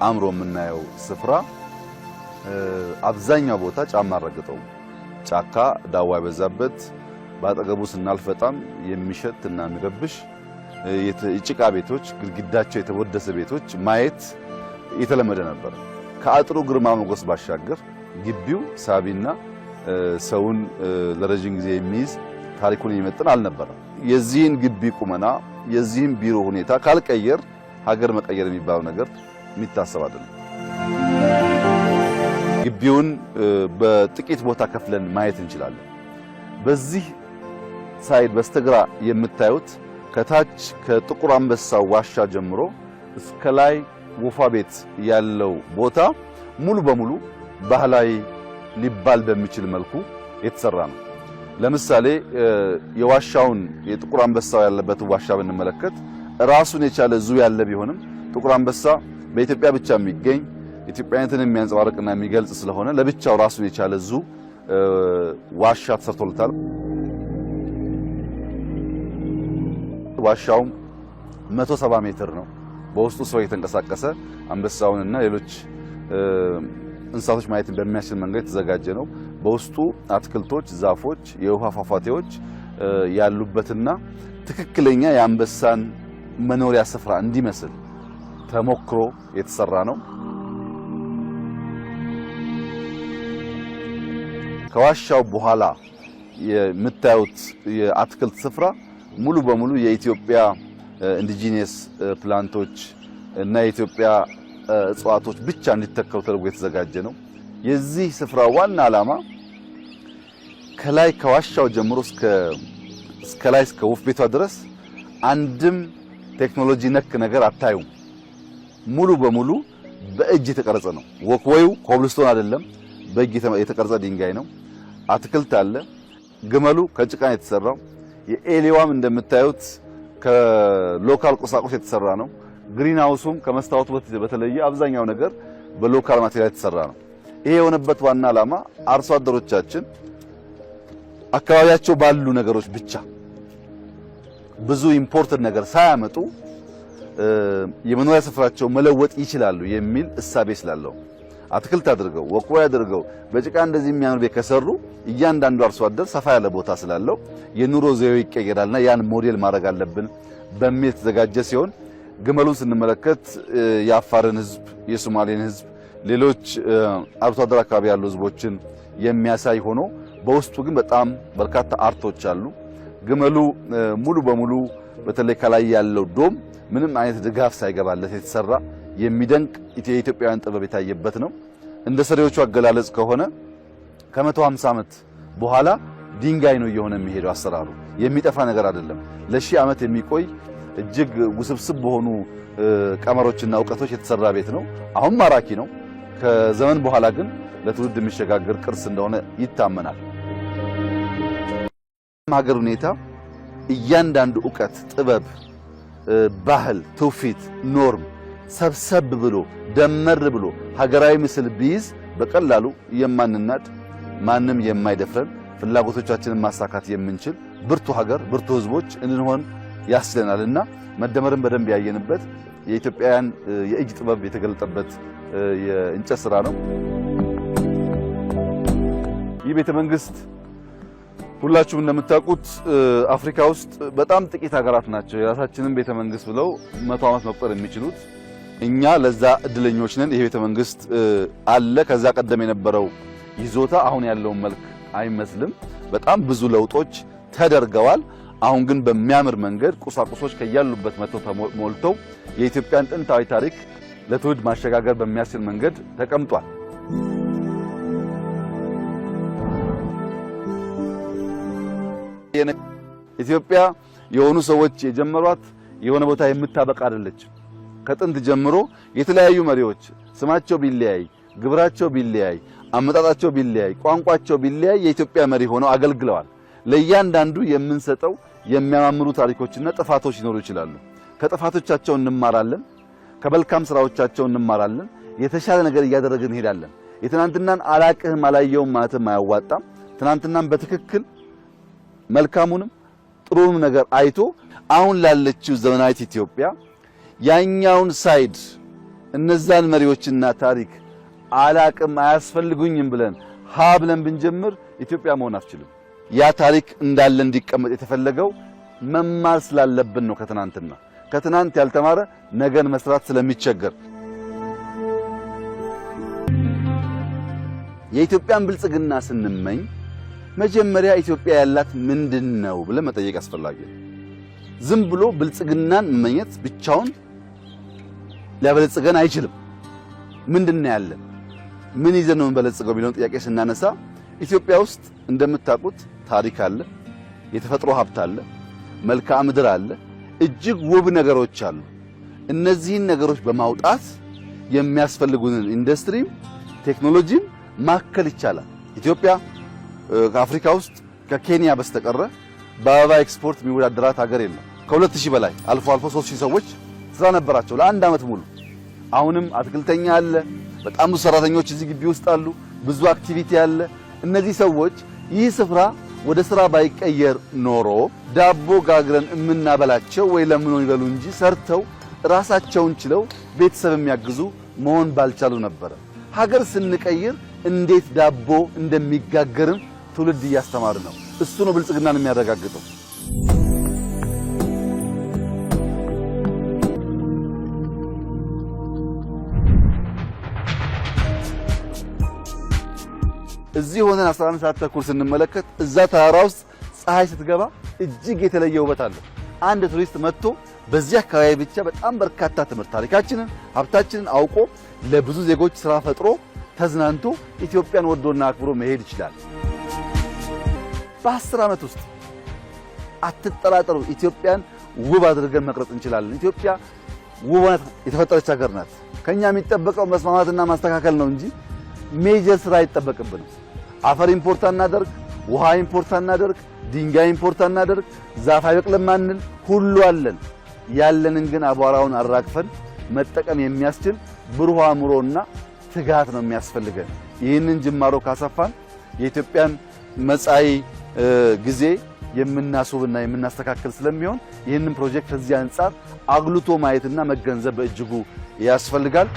አምሮ የምናየው ስፍራ አብዛኛው ቦታ ጫማ ረግጠው ጫካ ዳዋ በዛበት ባጠገቡ ስናልፍ በጣም የሚሸትና የሚረብሽ የጭቃ ቤቶች ግድግዳቸው የተወደሰ ቤቶች ማየት የተለመደ ነበር። ከአጥሩ ግርማ ሞገስ ባሻገር ግቢው ሳቢና ሰውን ለረጅም ጊዜ የሚይዝ ታሪኩን የሚመጥን አልነበረም። የዚህን ግቢ ቁመና የዚህን ቢሮ ሁኔታ ካልቀየር ሀገር መቀየር የሚባለው ነገር የሚታሰብ አይደለም። ግቢውን በጥቂት ቦታ ከፍለን ማየት እንችላለን። በዚህ ሳይድ በስተግራ የምታዩት ከታች ከጥቁር አንበሳ ዋሻ ጀምሮ እስከ ላይ ወፋ ቤት ያለው ቦታ ሙሉ በሙሉ ባህላዊ ሊባል በሚችል መልኩ የተሰራ ነው። ለምሳሌ የዋሻውን የጥቁር አንበሳው ያለበት ዋሻ ብንመለከት ራሱን የቻለ ዙ ያለ ቢሆንም ጥቁር አንበሳ በኢትዮጵያ ብቻ የሚገኝ ኢትዮጵያዊነትን የሚያንጸባርቅና የሚገልጽ ስለሆነ ለብቻው ራሱን የቻለ ዙ ዋሻ ተሰርቶለታል። ዋሻው 170 ሜትር ነው። በውስጡ ሰው የተንቀሳቀሰ አንበሳውንና ሌሎች እንስሳቶች ማየት በሚያስችል መንገድ የተዘጋጀ ነው። በውስጡ አትክልቶች፣ ዛፎች፣ የውሃ ፏፏቴዎች ያሉበትና ትክክለኛ የአንበሳን መኖሪያ ስፍራ እንዲመስል ተሞክሮ የተሰራ ነው። ከዋሻው በኋላ የምታዩት የአትክልት ስፍራ ሙሉ በሙሉ የኢትዮጵያ ኢንዲጂነስ ፕላንቶች እና የኢትዮጵያ እጽዋቶች ብቻ እንዲተከሉ ተደርጎ የተዘጋጀ ነው። የዚህ ስፍራ ዋና ዓላማ ከላይ ከዋሻው ጀምሮ እስከ ላይ እስከ ወፍ ቤቷ ድረስ አንድም ቴክኖሎጂ ነክ ነገር አታዩም። ሙሉ በሙሉ በእጅ የተቀረጸ ነው። ወክወዩ ኮብልስቶን አይደለም፣ በእጅ የተቀረጸ ድንጋይ ነው። አትክልት አለ። ግመሉ ከጭቃ የተሰራው፣ የኤሊዋም እንደምታዩት ከሎካል ቁሳቁስ የተሰራ ነው። ግሪን ሃውሱም ከመስታወቱ በተለየ አብዛኛው ነገር በሎካል ማቴሪያል የተሰራ ነው። ይሄ የሆነበት ዋና ዓላማ አርሶ አደሮቻችን አካባቢያቸው ባሉ ነገሮች ብቻ ብዙ ኢምፖርትድ ነገር ሳያመጡ የመኖሪያ ስፍራቸው መለወጥ ይችላሉ የሚል እሳቤ ስላለው አትክልት አድርገው ወቅወይ አድርገው በጭቃ እንደዚህ የሚያምር ቤት ከሰሩ እያንዳንዱ አርሶ አደር ሰፋ ያለ ቦታ ስላለው የኑሮ ዘይቤው ይቀየራልና ያን ሞዴል ማድረግ አለብን በሚል ተዘጋጀ ሲሆን ግመሉን ስንመለከት የአፋርን ህዝብ፣ የሶማሌን ህዝብ፣ ሌሎች አርሶ አደር አካባቢ ያሉ ህዝቦችን የሚያሳይ ሆኖ በውስጡ ግን በጣም በርካታ አርቶች አሉ። ግመሉ ሙሉ በሙሉ በተለይ ከላይ ያለው ዶም ምንም አይነት ድጋፍ ሳይገባለት የተሰራ የሚደንቅ የኢትዮጵያውያን ጥበብ የታየበት ነው። እንደ ሰሪዎቹ አገላለጽ ከሆነ ከ150 ዓመት በኋላ ድንጋይ ነው እየሆነ የሚሄደው። አሰራሩ የሚጠፋ ነገር አይደለም። ለሺህ ዓመት የሚቆይ እጅግ ውስብስብ በሆኑ ቀመሮችና እውቀቶች የተሰራ ቤት ነው። አሁን ማራኪ ነው። ከዘመን በኋላ ግን ለትውልድ የሚሸጋገር ቅርስ እንደሆነ ይታመናል። ሀገር ሁኔታ እያንዳንዱ ዕውቀት፣ ጥበብ፣ ባህል፣ ትውፊት፣ ኖርም ሰብሰብ ብሎ ደመር ብሎ ሀገራዊ ምስል ቢይዝ በቀላሉ የማንናድ ማንም የማይደፍረን ፍላጎቶቻችንን ማሳካት የምንችል ብርቱ ሀገር፣ ብርቱ ህዝቦች እንድንሆን ያስችለናልና መደመርን በደንብ ያየንበት የኢትዮጵያውያን የእጅ ጥበብ የተገለጠበት የእንጨት ስራ ነው። ይህ ቤተ መንግስት ሁላችሁም እንደምታውቁት አፍሪካ ውስጥ በጣም ጥቂት ሀገራት ናቸው የራሳችንን ቤተ መንግስት ብለው 100 ዓመት መቁጠር የሚችሉት። እኛ ለዛ እድለኞች ነን። ይሄ ቤተ መንግስት አለ። ከዛ ቀደም የነበረው ይዞታ አሁን ያለውን መልክ አይመስልም። በጣም ብዙ ለውጦች ተደርገዋል። አሁን ግን በሚያምር መንገድ ቁሳቁሶች ከያሉበት መጥተው ተሞልተው የኢትዮጵያን ጥንታዊ ታሪክ ለትውልድ ማሸጋገር በሚያስችል መንገድ ተቀምጧል። ኢትዮጵያ የሆኑ ሰዎች የጀመሯት የሆነ ቦታ የምታበቃ አይደለች። ከጥንት ጀምሮ የተለያዩ መሪዎች ስማቸው ቢለያይ፣ ግብራቸው ቢለያይ፣ አመጣጣቸው ቢለያይ፣ ቋንቋቸው ቢለያይ የኢትዮጵያ መሪ ሆነው አገልግለዋል። ለእያንዳንዱ የምንሰጠው የሚያማምሩ ታሪኮችና ጥፋቶች ሊኖሩ ይችላሉ። ከጥፋቶቻቸው እንማራለን፣ ከመልካም ስራዎቻቸው እንማራለን። የተሻለ ነገር እያደረግን እንሄዳለን። የትናንትናን አላቅህም አላየውም ማለትም አያዋጣም። ትናንትናን በትክክል መልካሙንም ጥሩንም ነገር አይቶ አሁን ላለችው ዘመናዊት ኢትዮጵያ ያኛውን ሳይድ እነዛን መሪዎችና ታሪክ አላቅም አያስፈልጉኝም ብለን ሀ ብለን ብንጀምር ኢትዮጵያ መሆን አትችልም። ያ ታሪክ እንዳለ እንዲቀመጥ የተፈለገው መማር ስላለብን ነው። ከትናንት ያልተማረ ነገን መስራት ስለሚቸገር የኢትዮጵያን ብልጽግና ስንመኝ መጀመሪያ ኢትዮጵያ ያላት ምንድነው ብለን መጠየቅ አስፈላጊ ነው። ዝም ብሎ ብልጽግናን መመኘት ብቻውን ሊያበለጽገን አይችልም። ምንድነው ያለን? ምን ይዘን ነው የምንበለጽገው የሚለውን ጥያቄ ስናነሳ ኢትዮጵያ ውስጥ እንደምታውቁት ታሪክ አለ፣ የተፈጥሮ ሀብት አለ፣ መልክዓ ምድር አለ፣ እጅግ ውብ ነገሮች አሉ። እነዚህን ነገሮች በማውጣት የሚያስፈልጉንን ኢንዱስትሪም ቴክኖሎጂም ማከል ይቻላል። ኢትዮጵያ ከአፍሪካ ውስጥ ከኬንያ በስተቀረ በአበባ ኤክስፖርት የሚወዳደራት ሀገር የለም። ከ2000 በላይ አልፎ 3000 ሰዎች ስራ ነበራቸው ለአንድ ዓመት ሙሉ። አሁንም አትክልተኛ አለ፣ በጣም ብዙ ሰራተኞች እዚህ ግቢ ውስጥ አሉ፣ ብዙ አክቲቪቲ አለ። እነዚህ ሰዎች ይህ ስፍራ ወደ ስራ ባይቀየር ኖሮ ዳቦ ጋግረን እምናበላቸው ወይ ለምን ይበሉ እንጂ ሰርተው ራሳቸውን ችለው ቤተሰብ የሚያግዙ መሆን ባልቻሉ ነበር። ሀገር ስንቀይር እንዴት ዳቦ እንደሚጋገርም ትውልድ እያስተማር ነው። እሱ ነው ብልጽግናን የሚያረጋግጠው። እዚህ ሆነን 11 ሰዓት ተኩል ስንመለከት እዛ ተራራ ውስጥ ፀሐይ ስትገባ እጅግ የተለየ ውበት አለ። አንድ ቱሪስት መጥቶ በዚህ አካባቢ ብቻ በጣም በርካታ ትምህርት ታሪካችንን ሀብታችንን አውቆ ለብዙ ዜጎች ስራ ፈጥሮ ተዝናንቶ ኢትዮጵያን ወዶና አክብሮ መሄድ ይችላል። በ10 ዓመት ውስጥ አትጠራጠሩ፣ ኢትዮጵያን ውብ አድርገን መቅረጽ እንችላለን። ኢትዮጵያ ውብ የተፈጠረች ሀገር ናት። ከኛ የሚጠበቀው መስማማትና ማስተካከል ነው እንጂ ሜጀር ስራ አይጠበቅብንም። አፈር ኢምፖርት አናደርግ፣ ውሃ ኢምፖርት አናደርግ፣ ድንጋይ ኢምፖርት አናደርግ፣ ዛፍ አይበቅልም አንል፣ ሁሉ አለን። ያለንን ግን አቧራውን አራግፈን መጠቀም የሚያስችል ብሩህ አእምሮና ትጋት ነው የሚያስፈልገን። ይህንን ጅማሮ ካሰፋን የኢትዮጵያን መጻኢ ጊዜ የምናስውብና የምናስተካክል ስለሚሆን ይህንን ፕሮጀክት ከዚህ አንጻር አግሉቶ ማየትና መገንዘብ በእጅጉ ያስፈልጋል።